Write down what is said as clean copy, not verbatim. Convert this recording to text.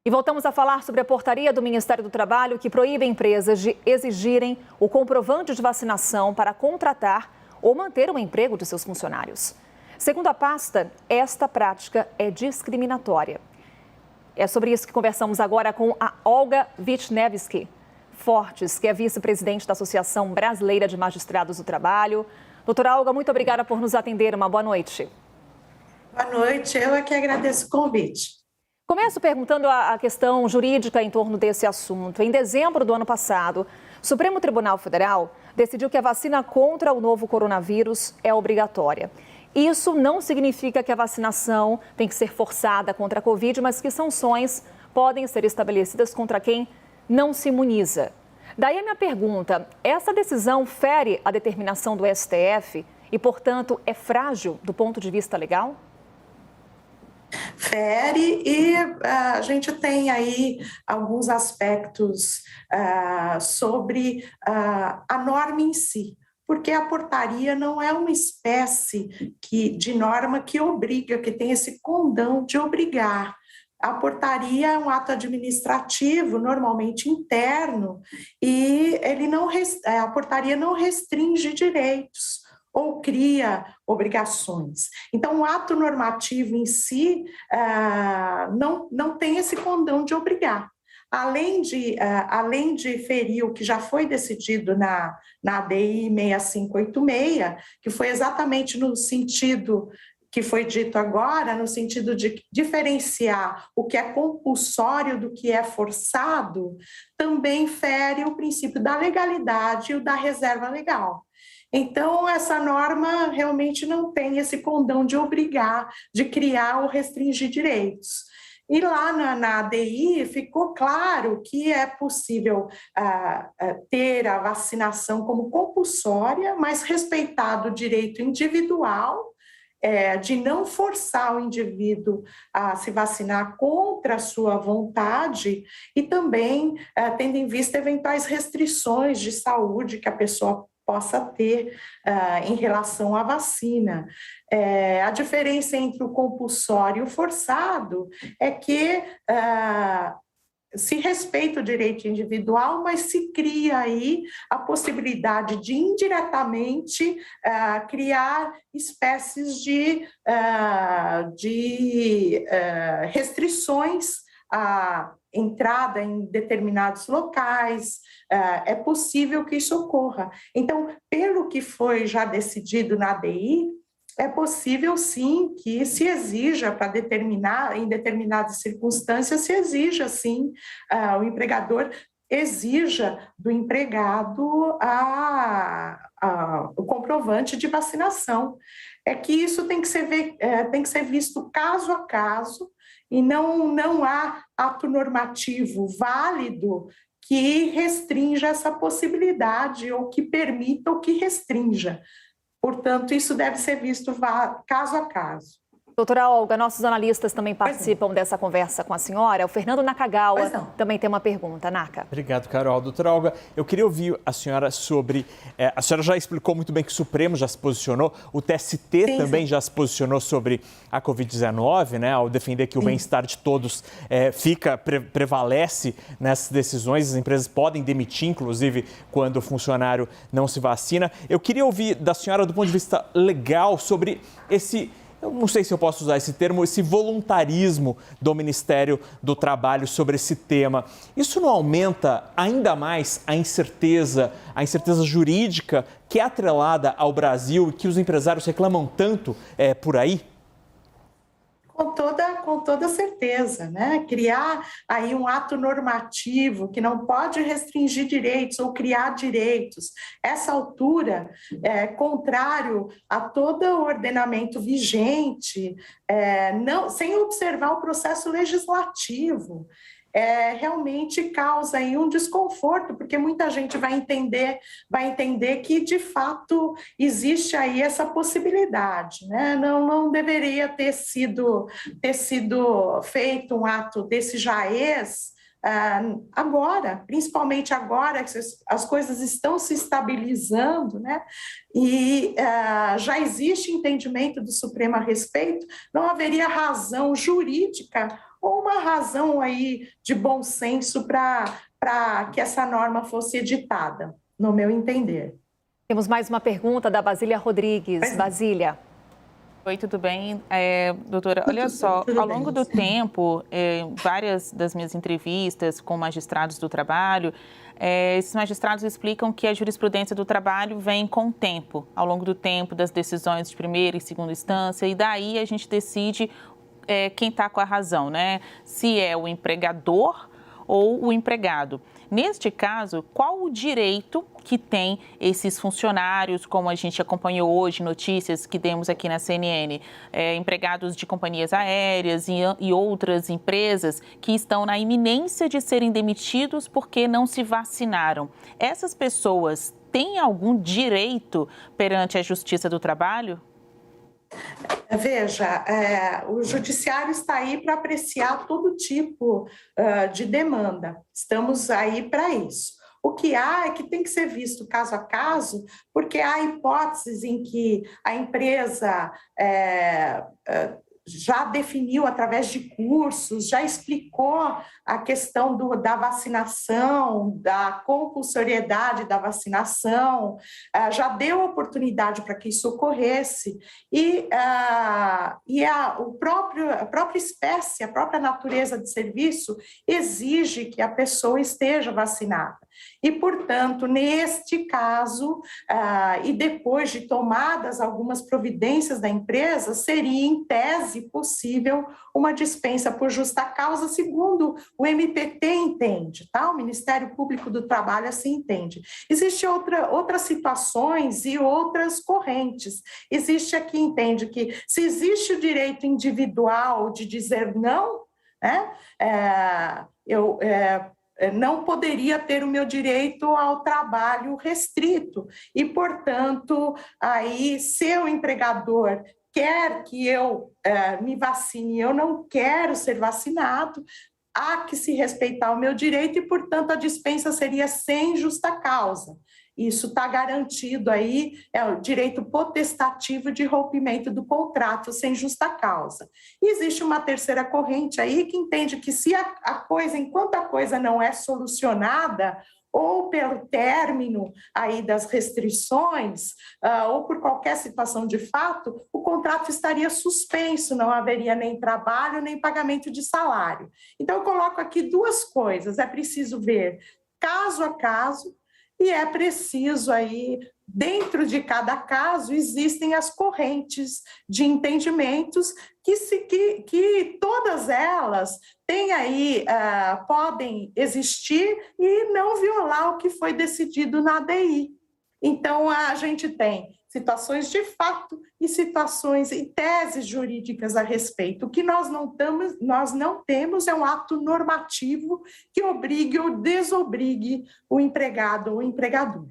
E voltamos a falar sobre a portaria do Ministério do Trabalho que proíbe empresas de exigirem o comprovante de vacinação para contratar ou manter o emprego de seus funcionários. Segundo a pasta, esta prática é discriminatória. É sobre isso que conversamos agora com a Olga Witnewski Fortes, que é vice-presidente da Associação Brasileira de Magistrados do Trabalho. Doutora Olga, muito obrigada por nos atender. Uma boa noite. Boa noite, eu é que agradeço o convite. Começo perguntando a questão jurídica em torno desse assunto. Em dezembro do ano passado, o Supremo Tribunal Federal decidiu que a vacina contra o novo coronavírus é obrigatória. Isso não significa que a vacinação tem que ser forçada contra a Covid, mas que sanções podem ser estabelecidas contra quem não se imuniza. Daí a minha pergunta, essa decisão fere a determinação do STF e, portanto, é frágil do ponto de vista legal? Fere e a gente tem aí alguns aspectos sobre a norma em si, porque a portaria não é uma espécie de norma que obriga, que tem esse condão de obrigar. A portaria é um ato administrativo, normalmente interno, e a portaria não restringe direitos ou cria obrigações. Então, o ato normativo em si não tem esse condão de obrigar. Além de ferir o que já foi decidido na ADI 6586, que foi exatamente no sentido que foi dito agora, no sentido de diferenciar o que é compulsório do que é forçado, também fere o princípio da legalidade e o da reserva legal. Então, essa norma realmente não tem esse condão de obrigar, de criar ou restringir direitos. E lá na ADI ficou claro que é possível ter a vacinação como compulsória, mas respeitado o direito individual de não forçar o indivíduo a se vacinar contra a sua vontade e também tendo em vista eventuais restrições de saúde que a pessoa possa ter em relação à vacina. A diferença entre o compulsório e o forçado é que se respeita o direito individual, mas se cria aí a possibilidade de indiretamente criar espécies de restrições à entrada em determinados locais. É possível que isso ocorra. Então, pelo que foi já decidido na ADI, é possível sim que se exija em determinadas circunstâncias, se exija sim, o empregador exija do empregado o comprovante de vacinação. É que isso tem que ser visto caso a caso e não há ato normativo válido que restrinja essa possibilidade ou que permita ou que restrinja. Portanto, isso deve ser visto caso a caso. Doutora Olga, nossos analistas também participam dessa conversa com a senhora. O Fernando Nakagawa também tem uma pergunta. Naka. Obrigado, Carol. Doutora Olga, eu queria ouvir a senhora sobre... a senhora já explicou muito bem que o Supremo já se posicionou, o TST também já se posicionou sobre a Covid-19, né, ao defender que o bem-estar de todos prevalece nessas decisões. As empresas podem demitir, inclusive, quando o funcionário não se vacina. Eu queria ouvir da senhora, do ponto de vista legal, sobre eu não sei se eu posso usar esse termo, esse voluntarismo do Ministério do Trabalho sobre esse tema. Isso não aumenta ainda mais a incerteza jurídica que é atrelada ao Brasil e que os empresários reclamam tanto por aí? Com toda certeza, né? Criar aí um ato normativo que não pode restringir direitos ou criar direitos. Essa altura é contrário a todo o ordenamento vigente, sem observar o processo legislativo. Realmente causa aí um desconforto, porque muita gente vai entender que, de fato, existe aí essa possibilidade, né? Não deveria ter sido feito um ato desse jaez agora, principalmente agora que as coisas estão se estabilizando, né? E já existe entendimento do Supremo a respeito, não haveria razão jurídica ou uma razão aí de bom senso para que essa norma fosse editada, no meu entender. Temos mais uma pergunta da Basília Rodrigues. Basília. Oi, tudo bem? Doutora, olha só, ao longo do tempo, várias das minhas entrevistas com magistrados do trabalho, esses magistrados explicam que a jurisprudência do trabalho vem com o tempo, ao longo do tempo das decisões de primeira e segunda instância, e daí a gente decide quem está com a razão, né? Se é o empregador ou o empregado. Neste caso, qual o direito que tem esses funcionários, como a gente acompanhou hoje, notícias que demos aqui na CNN, empregados de companhias aéreas e outras empresas que estão na iminência de serem demitidos porque não se vacinaram. Essas pessoas têm algum direito perante a Justiça do Trabalho? Veja, o judiciário está aí para apreciar todo tipo de demanda. Estamos aí para isso. O que há é que tem que ser visto caso a caso, porque há hipóteses em que a empresa já definiu através de cursos, já explicou a questão da vacinação, da compulsoriedade da vacinação, já deu oportunidade para que isso ocorresse, e a própria espécie, a própria natureza de serviço exige que a pessoa esteja vacinada. E, portanto, neste caso, e depois de tomadas algumas providências da empresa, seria, em tese, possível uma dispensa por justa causa, segundo o MPT entende, tá? O Ministério Público do Trabalho assim entende. Existem outras situações e outras correntes. Existe aqui, entende que se existe o direito individual de dizer não, né? Não poderia ter o meu direito ao trabalho restrito e, portanto, aí, se o empregador quer que eu me vacine e eu não quero ser vacinado, há que se respeitar o meu direito e, portanto, a dispensa seria sem justa causa. Isso está garantido aí, é o direito potestativo de rompimento do contrato sem justa causa. E existe uma terceira corrente aí que entende que se enquanto a coisa não é solucionada, ou pelo término aí das restrições, ou por qualquer situação de fato, o contrato estaria suspenso, não haveria nem trabalho, nem pagamento de salário. Então, eu coloco aqui duas coisas, é preciso ver caso a caso, e é preciso aí, dentro de cada caso, existem as correntes de entendimentos que todas elas têm aí, podem existir e não violar o que foi decidido na ADI. Então, a gente tem situações de fato e situações e teses jurídicas a respeito. O que nós não temos é um ato normativo que obrigue ou desobrigue o empregado ou o empregador.